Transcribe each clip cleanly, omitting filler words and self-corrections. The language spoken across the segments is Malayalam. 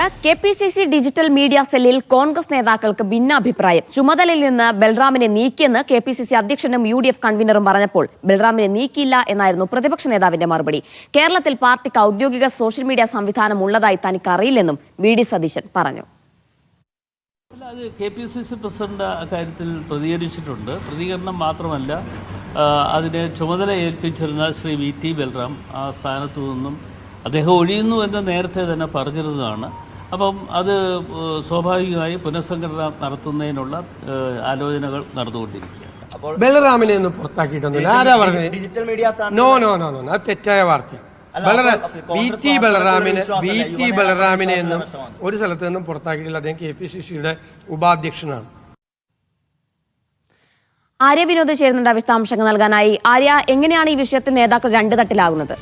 KPCC ഡിജിറ്റൽ മീഡിയ സെല്ലിൽ കോൺഗ്രസ് നേതാക്കൾക്ക് ഭിന്നാഭിപ്രായം. ചുമതലയിൽ നിന്ന് ബൽറാമിനെ നീക്കിയെന്ന് KPCC അധ്യക്ഷനും UDF കൺവീനറും പറഞ്ഞപ്പോൾ ബൽറാമിനെ നീക്കിയില്ല എന്നായിരുന്നു പ്രതിപക്ഷ നേതാവിന്റെ മറുപടി. കേരളത്തിൽ പാർട്ടിക്ക് ഔദ്യോഗിക സോഷ്യൽ മീഡിയ സംവിധാനം ഉള്ളതായി തനിക്ക് അറിയില്ലെന്നും VD സതീശൻ പറഞ്ഞു. അത് KPCC പ്രസിഡന്റ് അക്കാര്യത്തിൽ പ്രതികരിച്ചിട്ടുണ്ട്. പ്രതികരണം മാത്രമല്ല, അതിനെ ചുമതല ഏൽപ്പിച്ചിരുന്ന ശ്രീ VT ബൽറാം ആ സ്ഥാനത്തു നിന്നും അദ്ദേഹം ഒഴിയുന്നു എന്ന് നേരത്തെ തന്നെ പറഞ്ഞിരുന്നതാണ്. അപ്പം അത് സ്വാഭാവികമായി പുനഃസംഘടന നടത്തുന്നതിനുള്ള ആലോചനകൾ നടന്നുകൊണ്ടിരിക്കുകയാണ്. ബലറാമിനെ ഒന്നും പുറത്താക്കിയിട്ടൊന്നുമില്ല. ആരാ പറഞ്ഞത്? നോ അത് തെറ്റായ വാർത്തയാണ്. VT ബലറാമിനെ ഒന്നും ഒരു സ്ഥലത്ത് നിന്നും പുറത്താക്കിയിട്ടില്ല. അദ്ദേഹം KPCCയുടെ ഉപാധ്യക്ഷനാണ്. ആര്യ വിനോദ് ചേരുന്നുണ്ട് വിശദാംശങ്ങൾ നൽകാനായി. ആര്യ, എങ്ങനെയാണ് ഈ വിഷയത്തിൽ നേതാക്കൾ രണ്ട് തട്ടിലാകുന്നത്?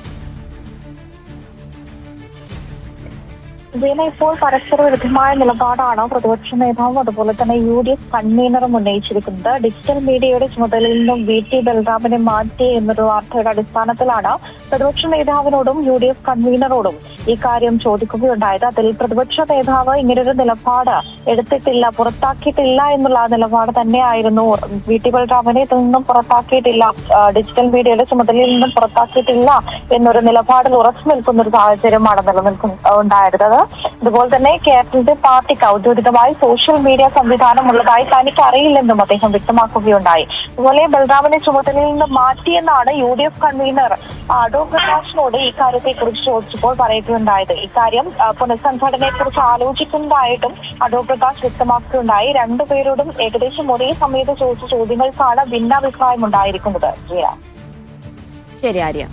ഇപ്പോൾ പരസ്പര വിരുദ്ധമായ നിലപാടാണ് പ്രതിപക്ഷ നേതാവും അതുപോലെ തന്നെ UDF കൺവീനറും ഉന്നയിച്ചിരിക്കുന്നത്. ഡിജിറ്റൽ മീഡിയയുടെ ചുമതലയിൽ നിന്നും VT ബൽറാമിനെ മാറ്റി എന്നൊരു വാർത്തയുടെ അടിസ്ഥാനത്തിലാണ് പ്രതിപക്ഷ നേതാവിനോടും UDF കൺവീനറോടും ഈ കാര്യം ചോദിക്കുകയുണ്ടായത്. അതിൽ പ്രതിപക്ഷ നേതാവ് ഇങ്ങനൊരു നിലപാട് എടുത്തിട്ടില്ല, പുറത്താക്കിയിട്ടില്ല എന്നുള്ള നിലപാട് തന്നെയായിരുന്നു. VT ബൽറാമിനെ ഇതിൽ നിന്നും പുറത്താക്കിയിട്ടില്ല, ഡിജിറ്റൽ മീഡിയയുടെ ചുമതലയിൽ നിന്നും പുറത്താക്കിയിട്ടില്ല എന്നൊരു നിലപാടിൽ ഉറച്ചു നിൽക്കുന്ന ഒരു സാഹചര്യമാണ് ഉണ്ടായിരുന്നത്. അതുപോലെ തന്നെ കേരളത്തിന്റെ പാർട്ടിക്ക് ഔദ്യോഗികമായി സോഷ്യൽ മീഡിയ സംവിധാനം ഉള്ളതായി തനിക്ക് അറിയില്ലെന്നും അദ്ദേഹം വ്യക്തമാക്കുകയുണ്ടായി. അതുപോലെ ബൽറാമിനെ ചുമതലയിൽ നിന്ന് മാറ്റിയെന്നാണ് UDF കൺവീനർ അടൂർ പ്രകാശിനോട് ഈ കാര്യത്തെക്കുറിച്ച് ചോദിച്ചപ്പോൾ പറയുകയുണ്ടായത്. ഇക്കാര്യം പുനഃസംഘടനയെക്കുറിച്ച് ആലോചിക്കുന്നതായിട്ടും അടൂർ പ്രകാശ് വ്യക്തമാക്കുകയുണ്ടായി. രണ്ടുപേരോടും ഏകദേശം ഒരേ സമയത്ത് ചോദിച്ച ചോദ്യങ്ങൾക്കാണ് ഭിന്നാഭിപ്രായം ഉണ്ടായിരിക്കുന്നത്. ശരി ആര്യ.